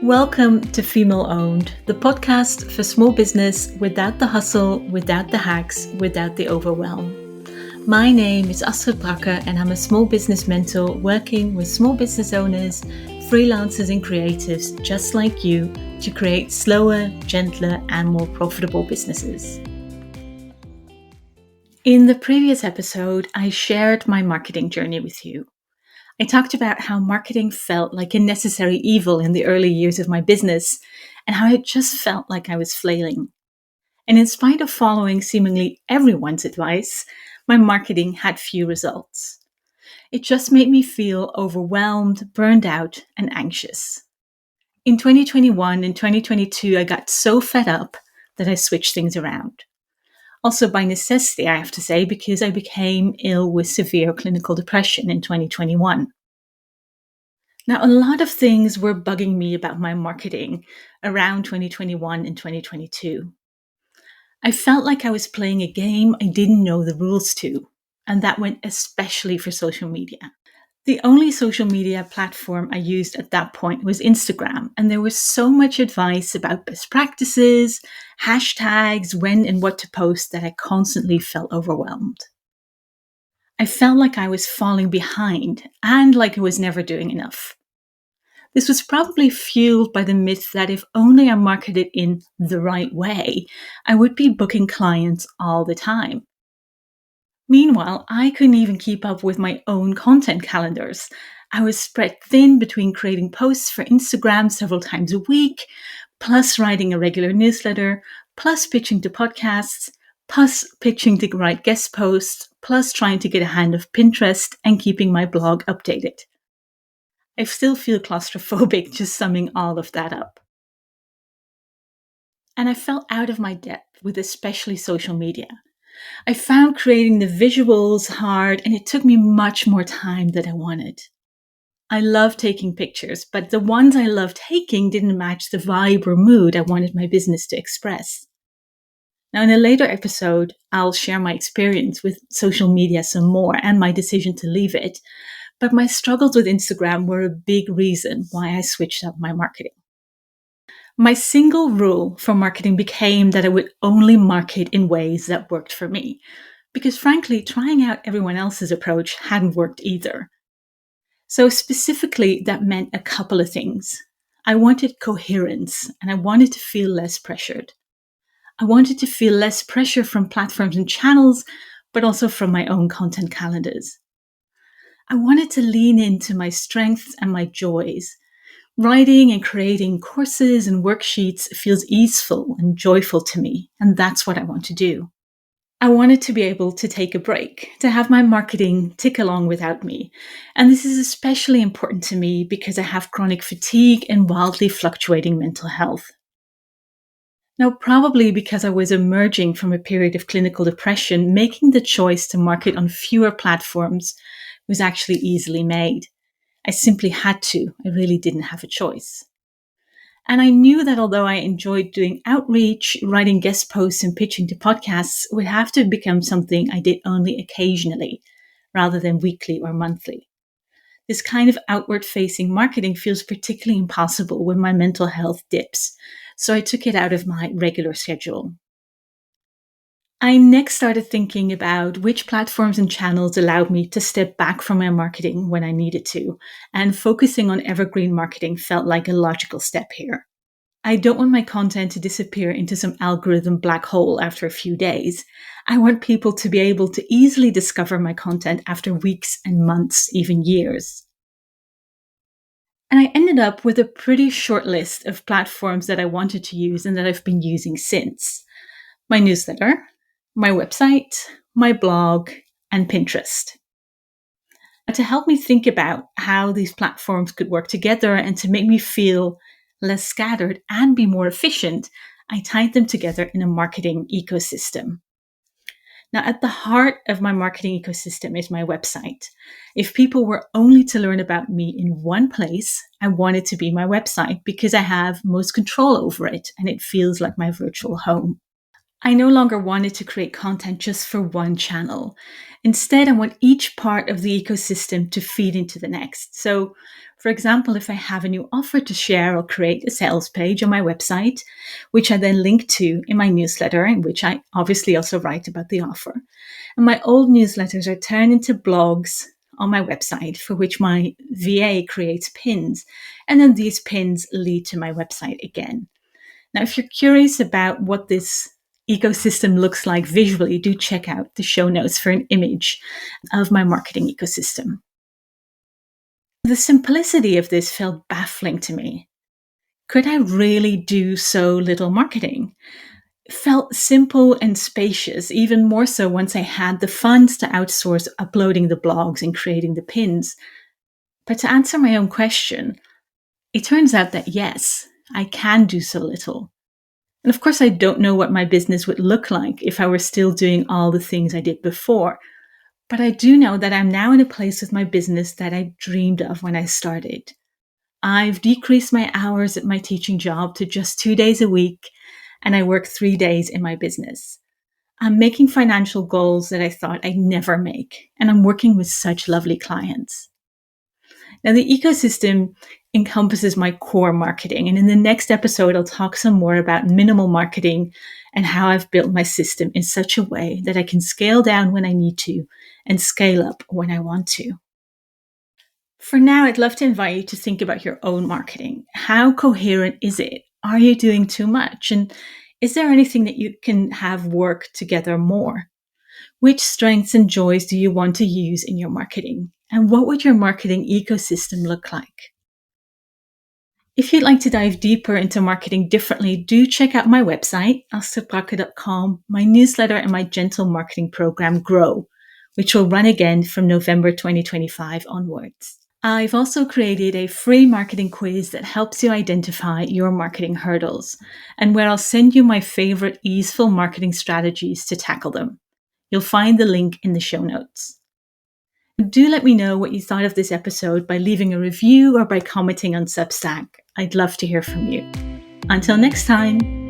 Welcome to Female Owned, the podcast for small business without the hustle, without the hacks, without the overwhelm. My name is Astrid Brakke and I'm a small business mentor working with small business owners, freelancers and creatives just like you to create slower, gentler and more profitable businesses. In the previous episode, I shared my marketing journey with you. I talked about how marketing felt like a necessary evil in the early years of my business and how it just felt like I was flailing. And in spite of following seemingly everyone's advice, my marketing had few results. It just made me feel overwhelmed, burned out, and anxious. In 2021 and 2022, I got so fed up that I switched things around. Also by necessity, I have to say, because I became ill with severe clinical depression in 2021. Now, a lot of things were bugging me about my marketing around 2021 and 2022. I felt like I was playing a game I didn't know the rules to, and that went especially for social media. The only social media platform I used at that point was Instagram, and there was so much advice about best practices, hashtags, when and what to post that I constantly felt overwhelmed. I felt like I was falling behind and like I was never doing enough. This was probably fueled by the myth that if only I marketed in the right way, I would be booking clients all the time. Meanwhile, I couldn't even keep up with my own content calendars. I was spread thin between creating posts for Instagram several times a week, plus writing a regular newsletter, plus pitching to podcasts, plus pitching to write guest posts, plus trying to get a hand of Pinterest and keeping my blog updated. I still feel claustrophobic just summing all of that up. And I felt out of my depth with especially social media. I found creating the visuals hard and it took me much more time than I wanted. I love taking pictures, but the ones I loved taking didn't match the vibe or mood I wanted my business to express. Now, in a later episode, I'll share my experience with social media some more and my decision to leave it. But my struggles with Instagram were a big reason why I switched up my marketing. My single rule for marketing became that I would only market in ways that worked for me, because frankly, trying out everyone else's approach hadn't worked either. So specifically, that meant a couple of things. I wanted coherence and I wanted to feel less pressured. I wanted to feel less pressure from platforms and channels, but also from my own content calendars. I wanted to lean into my strengths and my joys. Writing and creating courses and worksheets feels easeful and joyful to me, and that's what I want to do. I wanted to be able to take a break, to have my marketing tick along without me. And this is especially important to me because I have chronic fatigue and wildly fluctuating mental health. Now, probably because I was emerging from a period of clinical depression, making the choice to market on fewer platforms was actually easily made. I simply had to. I really didn't have a choice. And I knew that although I enjoyed doing outreach, writing guest posts and pitching to podcasts would have to become something I did only occasionally, rather than weekly or monthly. This kind of outward-facing marketing feels particularly impossible when my mental health dips, so I took it out of my regular schedule. I next started thinking about which platforms and channels allowed me to step back from my marketing when I needed to, and focusing on evergreen marketing felt like a logical step here. I don't want my content to disappear into some algorithm black hole after a few days. I want people to be able to easily discover my content after weeks and months, even years. And I ended up with a pretty short list of platforms that I wanted to use and that I've been using since. My newsletter, my website, my blog, and Pinterest. To help me think about how these platforms could work together and to make me feel less scattered and be more efficient, I tied them together in a marketing ecosystem. Now, at the heart of my marketing ecosystem is my website. If people were only to learn about me in one place, I want it to be my website because I have most control over it and it feels like my virtual home. I no longer wanted to create content just for one channel. Instead, I want each part of the ecosystem to feed into the next. So, for example, if I have a new offer to share, I'll create a sales page on my website, which I then link to in my newsletter, in which I obviously also write about the offer. And my old newsletters are turned into blogs on my website, for which my VA creates pins. And then these pins lead to my website again. Now, if you're curious about what this ecosystem looks like visually, do check out the show notes for an image of my marketing ecosystem. The simplicity of this felt baffling to me. Could I really do so little marketing? It felt simple and spacious, even more so once I had the funds to outsource uploading the blogs and creating the pins. But to answer my own question, it turns out that yes, I can do so little. And of course, I don't know what my business would look like if I were still doing all the things I did before. But I do know that I'm now in a place with my business that I dreamed of when I started. I've decreased my hours at my teaching job to just 2 days a week, and I work 3 days in my business. I'm making financial goals that I thought I'd never make, and I'm working with such lovely clients. Now, the ecosystem encompasses my core marketing. And in the next episode, I'll talk some more about minimal marketing and how I've built my system in such a way that I can scale down when I need to and scale up when I want to. For now, I'd love to invite you to think about your own marketing. How coherent is it? Are you doing too much? And is there anything that you can have work together more? Which strengths and joys do you want to use in your marketing? And what would your marketing ecosystem look like? If you'd like to dive deeper into marketing differently, do check out my website, astridbrakke.com, my newsletter, and my gentle marketing program, Grow, which will run again from November 2025 onwards. I've also created a free marketing quiz that helps you identify your marketing hurdles, and where I'll send you my favorite easeful marketing strategies to tackle them. You'll find the link in the show notes. Do let me know what you thought of this episode by leaving a review or by commenting on Substack. I'd love to hear from you. Until next time.